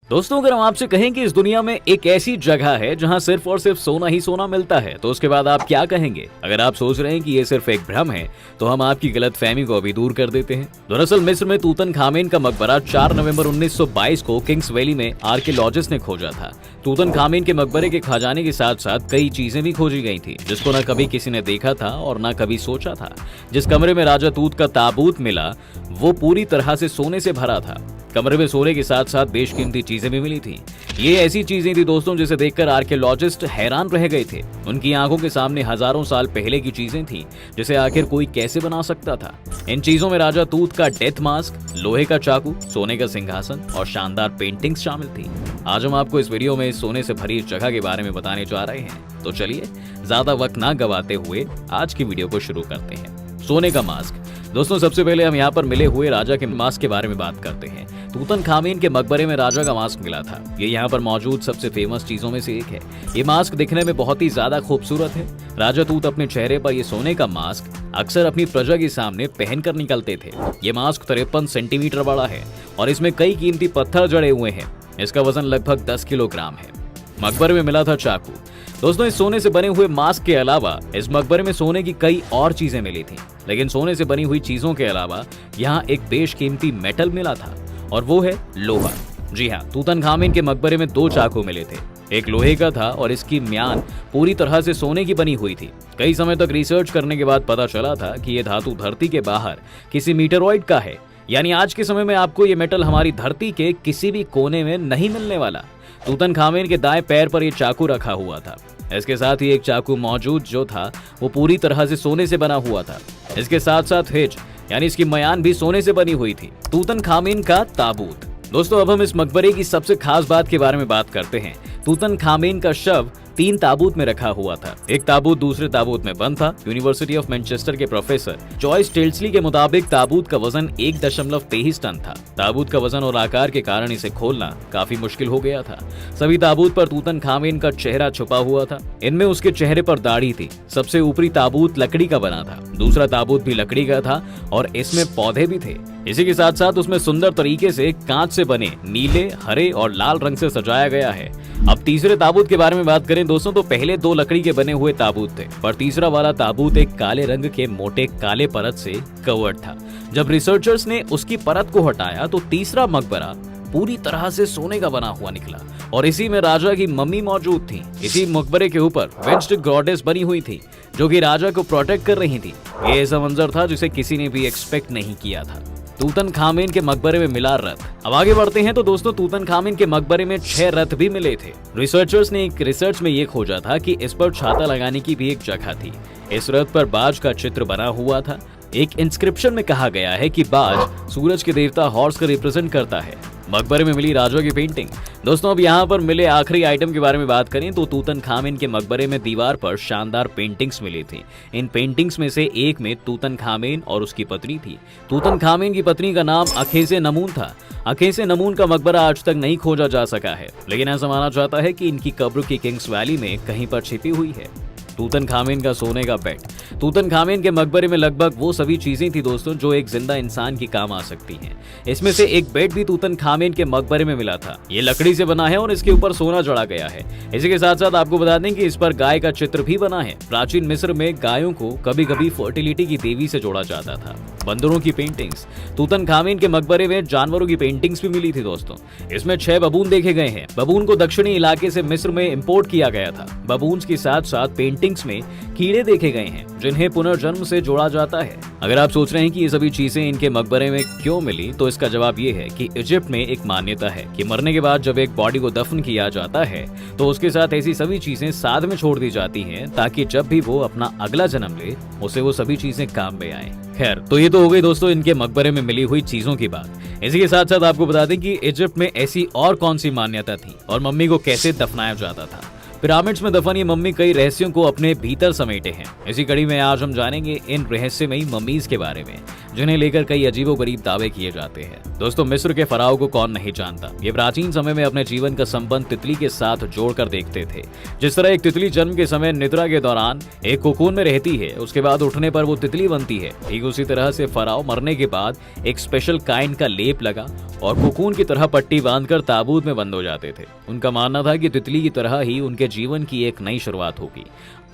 दोस्तों, अगर हम आपसे कहें कि इस दुनिया में एक ऐसी जगह है जहां सिर्फ और सिर्फ सोना ही सोना मिलता है, तो उसके बाद आप क्या कहेंगे? अगर आप सोच रहे हैं कि ये सिर्फ एक भ्रम है, तो हम आपकी गलतफहमी को अभी दूर कर देते हैं। दरअसल मिस्र में तूतनखामेन का मकबरा 4 नवंबर 1922 को किंग्स वैली में आर्कियोलॉजिस्ट ने खोजा था। तूतनखामेन के मकबरे के खजाने के साथ साथ कई चीजें भी खोजी गई थी, जिसको न कभी किसी ने देखा था और न कभी सोचा था। जिस कमरे में राजा तूत का ताबूत मिला, वो पूरी तरह से सोने से भरा था। कमरे में सोने के साथ साथ बेशकीमती चीजें भी मिली थी। ये ऐसी चीजें थी दोस्तों, जिसे देखकर आर्कियोलॉजिस्ट हैरान रह गए थे। उनकी आंखों के सामने हजारों साल पहले की चीजें थी, जिसे आखिर कोई कैसे बना सकता था। इन चीजों में राजा तूत का डेथ मास्क, लोहे का चाकू, सोने का सिंहासन और शानदार पेंटिंग्स शामिल थी। आज हम आपको इस वीडियो में सोने से भरी इस जगह के बारे में बताने जा रहे हैं। तो चलिए ज्यादा वक्त ना गवाते हुए आज की वीडियो को शुरू करते हैं। सोने का मास्क। दोस्तों, सबसे पहले हम यहाँ पर मिले हुए राजा के मास्क के बारे में बात करते हैं। तूतनखामेन के मकबरे में राजा का मास्क मिला था। ये यहाँ पर मौजूद सबसे फेमस चीजों में से एक है। ये मास्क दिखने में बहुत ही ज्यादा खूबसूरत है। राजा तूत अपने चेहरे पर ये सोने का मास्क अक्सर अपनी प्रजा के सामने पहनकर निकलते थे। ये मास्क 53 सेंटीमीटर बड़ा है और इसमें कई कीमती पत्थर जड़े हुए हैं। इसका वजन लगभग 10 किलोग्राम है। मकबरे में मिला था चाकू। दोस्तों, इस सोने से बने हुए मास्क के अलावा इस मकबरे में सोने की कई और चीजें मिली थी, लेकिन सोने से बनी हुई चीजों के अलावा यहाँ एक बेशकीमती मेटल मिला था, और वो है लोहा। जी हाँ, तूतनखामेन के मकबरे में 2 चाकू मिले थे। एक लोहे का था और इसकी म्यान पूरी तरह से सोने की बनी हुई थी। कई समय तक रिसर्च करने के बाद पता चला था कि यह धातु धरती के बाहर किसी मीटेरॉइड का है, यानी आज के समय में आपको ये मेटल हमारी धरती के किसी भी कोने में नहीं मिलने वाला। तूतनखामेन के दाएं पैर पर यह चाकू रखा हुआ था। इसके साथ ही एक चाकू मौजूद जो था वो पूरी तरह से सोने से बना हुआ था। इसके साथ साथ हिज यानी इसकी मयान भी सोने से बनी हुई थी। तूतनखामेन का ताबूत। दोस्तों, अब हम इस मकबरे की सबसे खास बात के बारे में बात करते हैं। तूतनखामेन का शव 3 ताबूत में रखा हुआ था। एक ताबूत दूसरे ताबूत में बंद था। यूनिवर्सिटी ऑफ मैनचेस्टर के प्रोफेसर जॉयस टेल्सली के मुताबिक ताबूत का वजन 1.23 टन था। ताबूत का वजन और आकार के कारण इसे खोलना काफी मुश्किल हो गया था। सभी ताबूत पर तूतनखामेन का चेहरा छुपा हुआ था। इनमें उसके चेहरे पर दाढ़ी थी। सबसे ऊपरी ताबूत लकड़ी का बना था। दूसरा ताबूत भी लकड़ी का था और इसमें पौधे भी थे। इसी के साथ साथ उसमें सुंदर तरीके से कांच से बने नीले, हरे और लाल रंग से सजाया गया है। अब तीसरे ताबूत के बारे में बात करें दोस्तों, तो पहले 2 लकड़ी के बने हुए ताबूत थे, पर तीसरा वाला ताबूत एक काले रंग के मोटे काले परत से कवर्ड था। जब रिसर्चर्स ने उसकी परत को हटाया तो तीसरा मकबरा पूरी तरह से सोने का बना हुआ निकला और इसी में राजा की मम्मी मौजूद थी। इसी मकबरे के ऊपर वेंस्ड गॉडेस बनी हुई थी, जो कि राजा को प्रोटेक्ट कर रही थी। ये ऐसा मंजर था जिसे किसी ने भी एक्सपेक्ट नहीं किया था। तूतनखामेन के मकबरे में मिला रथ। अब आगे बढ़ते हैं तो दोस्तों, तूतनखामेन के मकबरे में 6 रथ भी मिले थे। रिसर्चर्स ने एक रिसर्च में ये खोजा था कि इस पर छाता लगाने की भी एक जगह थी। इस रथ पर बाज का चित्र बना हुआ था। एक इंस्क्रिप्शन में कहा गया है कि बाज सूरज के देवता हॉर्स का रिप्रेजेंट करता है। मकबरे में मिली राजा की पेंटिंग। दोस्तों, अब यहाँ पर मिले आखिरी आइटम के बारे में बात करें तो तूतनखामेन के मकबरे में दीवार पर शानदार पेंटिंग्स मिली थी। इन पेंटिंग्स में से एक में तूतनखामेन और उसकी पत्नी थी। तूतनखामेन की पत्नी का नाम अखेसेनमून था। अखेसेनमून का मकबरा आज तक नहीं खोजा जा सका है, लेकिन ऐसा माना जाता है कि इनकी कब्र की किंग्स वैली में कहीं पर छिपी हुई है। तूतनखामेन का सोने का बेड। तूतनखामेन के मकबरे में लगभग वो सभी चीजें थी दोस्तों, जो एक जिंदा इंसान की काम आ सकती हैं। इसमें से एक बेड भी तूतनखामेन के मकबरे में मिला था। ये लकड़ी से बना है और इसके ऊपर सोना जड़ा गया है। इसी के साथ साथ आपको बता दें कि इस पर गाय का चित्र भी बना है। प्राचीन मिस्र में गायों को कभी कभी फर्टिलिटी की देवी से जोड़ा जाता था। बंदरों की पेंटिंग्स। तूतनखामेन के मकबरे में जानवरों की पेंटिंग्स भी मिली थी दोस्तों। इसमें 6 बबून देखे गए हैं। बबून को दक्षिणी इलाके से मिस्र में इंपोर्ट किया गया था। बबून्स के साथ साथ पेंटिंग्स में कीड़े देखे गए हैं, जिन्हें पुनर्जन्म से जोड़ा जाता है। अगर आप सोच रहे हैं कि ये सभी चीजें इनके मकबरे में क्यों मिली, तो इसका जवाब ये है कि इजिप्ट में एक मान्यता है कि मरने के बाद जब एक बॉडी को दफन किया जाता है तो उसके साथ ऐसी सभी चीजें साथ में छोड़ दी जाती हैं, ताकि जब भी वो अपना अगला जन्म ले उसे वो सभी चीजें काम में आए। खैर, तो ये तो हो गई दोस्तों इनके मकबरे में मिली हुई चीजों की बात। इसी के साथ साथ आपको बता दें कि इजिप्ट में ऐसी और कौन सी मान्यता थी और मम्मी को कैसे दफनाया जाता था। पिरामिड्स में दफन ये मम्मी कई रहस्यों को अपने भीतर समेटे हैं। इसी कड़ी में आज हम जानेंगे इन रहस्यमयी मम्मीज के बारे में, जिन्हें लेकर कई अजीबोगरीब दावे किए जाते हैं। दोस्तों, मिस्र के फराओ को कौन नहीं जानता। ये प्राचीन समय में अपने जीवन का संबंध तितली के साथ जोड़कर देखते थे। जिस तरह एक तितली जन्म के समय निद्रा के दौरान एक कोकून में रहती है, उसके बाद उठने पर वो तितली बनती है, ठीक उसी तरह से फराओ मरने के बाद एक स्पेशल काइंड का लेप लगा और कोकून की तरह पट्टी बांधकर ताबूत में बंद हो जाते थे। उनका मानना था कि तितली की तरह ही उनके जीवन की एक नई शुरुआत होगी।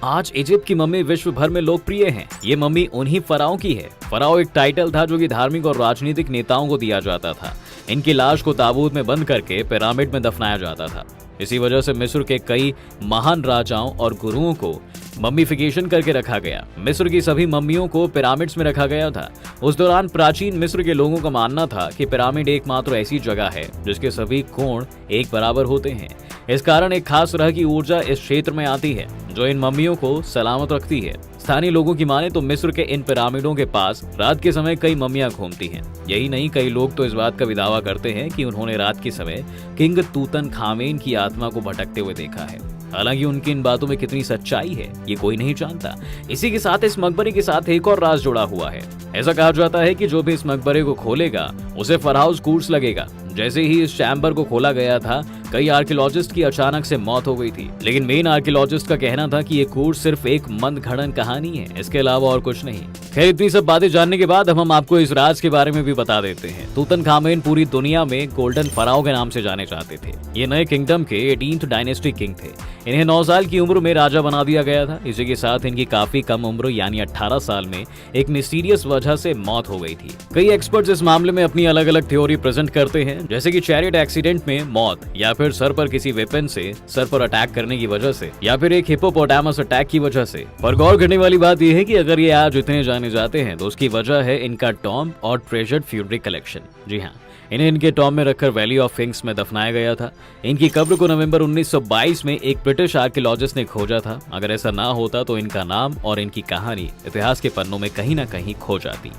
आज इजिप्ट की मम्मी विश्व भर में लोकप्रिय हैं। ये मम्मी उन्हीं फराओ की है। फराओ एक टाइटल था जो कि धार्मिक और राजनीतिक नेताओं को दिया जाता था। इनकी लाश को ताबूत में बंद करके पिरामिड में दफनाया जाता था। इसी वजह से मिस्र के कई महान राजाओं और गुरुओं को मम्मीफिकेशन करके रखा गया। मिस्र की सभी मम्मियों को पिरामिड्स में रखा गया था। उस दौरान प्राचीन मिस्र के लोगों का मानना था कि पिरामिड एकमात्र ऐसी जगह है जिसके सभी कोण एक बराबर होते हैं। इस कारण एक खास तरह की ऊर्जा इस क्षेत्र में आती है जो इन मम्मियों को सलामत रखती है। स्थानीय लोगों की माने तो मिस्र के इन पिरामिडों के पास रात के समय कई मम्मियां घूमती हैं। यही नहीं, कई लोग तो इस बात का भी दावा करते हैं कि उन्होंने रात के समय किंग तूतनखामेन की आत्मा को भटकते हुए देखा है। हालांकि उनकी इन बातों में कितनी सच्चाई है ये कोई नहीं जानता। इसी के साथ इस मकबरे के साथ एक और राज जुड़ा हुआ है। ऐसा कहा जाता है कि जो भी इस मकबरे को खोलेगा उसे फराउज कोर्स लगेगा। जैसे ही इस चैम्बर को खोला गया था, कई आर्कियोलॉजिस्ट की अचानक से मौत हो गई थी। लेकिन मेन आर्कियोलॉजिस्ट का कहना था कि ये कोर्स सिर्फ एक मंदघड़न कहानी है, इसके अलावा और कुछ नहीं। खैर, इतनी सब बातें जानने के बाद हम आपको इस राज के बारे में भी बता देते हैं। तूतनखामेन पूरी दुनिया में गोल्डन फराओ के नाम से जाने जाते थे। ये नए किंगडम के 18th डायनेस्टी किंग थे। इन्हें 9 साल की उम्र में राजा बना दिया गया था। इसी के साथ इनकी काफी कम उम्र यानी 18 साल में एक मिस्टीरियस वजह से मौत हो गई थी। कई एक्सपर्ट्स इस मामले में अपनी अलग अलग थ्योरी प्रेजेंट करते हैं, जैसे कि चैरियट एक्सीडेंट में मौत, या फिर सर पर किसी वेपन से सर पर अटैक करने की वजह से, या फिर एक हिप्पोपोटामस अटैक की वजह से। पर गौर करने वाली बात यह है कि अगर ये आज इतने जाने जाते हैं तो उसकी वजह है इनका टॉम्ब और ट्रेजर्ड फ्यूनरी कलेक्शन। जी हाँ, इन्हें इनके टॉम्ब में रखकर वैली ऑफ किंग्स में दफनाया गया था। इनकी कब्र को नवंबर 1922 में एक ब्रिटिश आर्कियोलॉजिस्ट ने खोजा था। अगर ऐसा ना होता तो इनका नाम और इनकी कहानी इतिहास के पन्नों में कहीं ना कहीं खो जाती।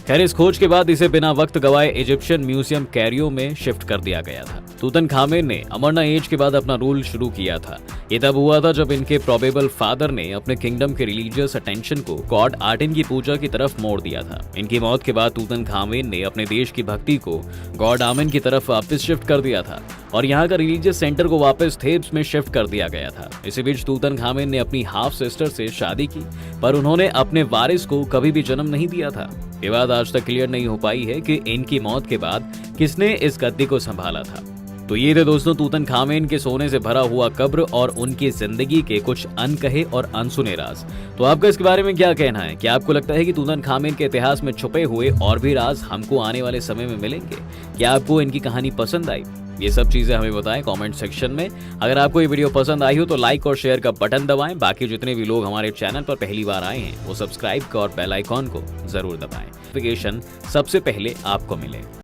खैर, इस खोज के बाद इसे बिना वक्त गवाए इजिप्शियन म्यूजियम कैरियो में शिफ्ट कर दिया गया था। तूतनखामेन ने अमरना एज के बाद अपना रूल शुरू किया था। ये तब हुआ था जब इनके प्रोबेबल फादर ने अपने किंगडम के रिलीजियस अटेंशन को गॉड आटिन की पूजा की तरफ मोड़ दिया था। इनकी मौत के बाद तूतनखामेन ने अपने देश की भक्ति को गॉड आमिन की तरफ वापस शिफ्ट कर दिया था और यहाँ का रिलीजियस सेंटर को वापस थेब्स में शिफ्ट कर दिया गया था। इसी बीच तूतनखामेन ने अपनी हाफ सिस्टर से शादी की, पर उन्होंने अपने वारिस को कभी भी जन्म नहीं दिया था। ये बात आज तक क्लियर नहीं हो पाई है कि इनकी मौत के बाद किसने इस गद्दी को संभाला था। तो ये थे दोस्तों तूतनखामेन के सोने से भरा हुआ कब्र और उनकी जिंदगी के कुछ अनकहे और अनसुने राज। तो आपका इसके बारे में क्या कहना है? क्या आपको लगता है कि तूतनखामेन के इतिहास में छुपे हुए और भी राज हमको आने वाले समय में मिलेंगे? क्या आपको इनकी कहानी पसंद आई? ये सब चीजें हमें बताएं कमेंट सेक्शन में। अगर आपको ये वीडियो पसंद आई हो तो लाइक और शेयर का बटन दबाएं। बाकी जितने भी लोग हमारे चैनल पर पहली बार आए हैं वो सब्सक्राइब और बेल आइकॉन को जरूर दबाएं, नोटिफिकेशन सबसे पहले आपको मिले।